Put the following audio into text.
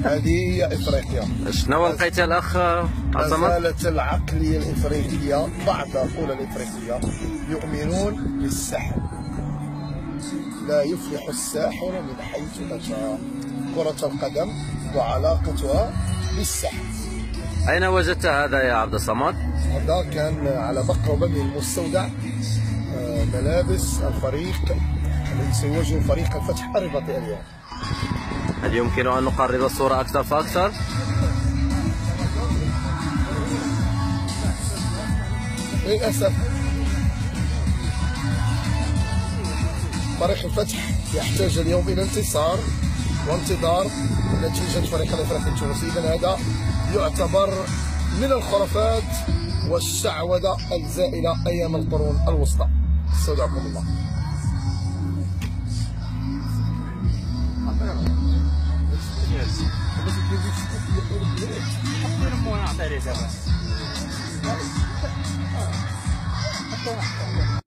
هذه هي افريقيا. شنو لقيت يا الاخ ما عصمت؟ زالت العقليه الافريقيه، بعض العقول الافريقيه يؤمنون بالسحر. لا يفلح الساحر من حيث اتى. كرة القدم وعلاقتها بالسحر. اين وجدت هذا يا عبد الصمد؟ هذا كان على مقربة من المستودع، ملابس الفريق الذي سيواجه فريق الفتح الرباطي اليوم. هل يمكن ان نقرب الصورة اكثر فاكثر؟ للأسف فريق الفتح يحتاج اليوم إلى انتصار وانتظار نتيجة فريق الافريقي التونسي. إذن هذا يعتبر من الخرافات والشعوذة الزائلة أيام القرون الوسطى. استودعكم الله.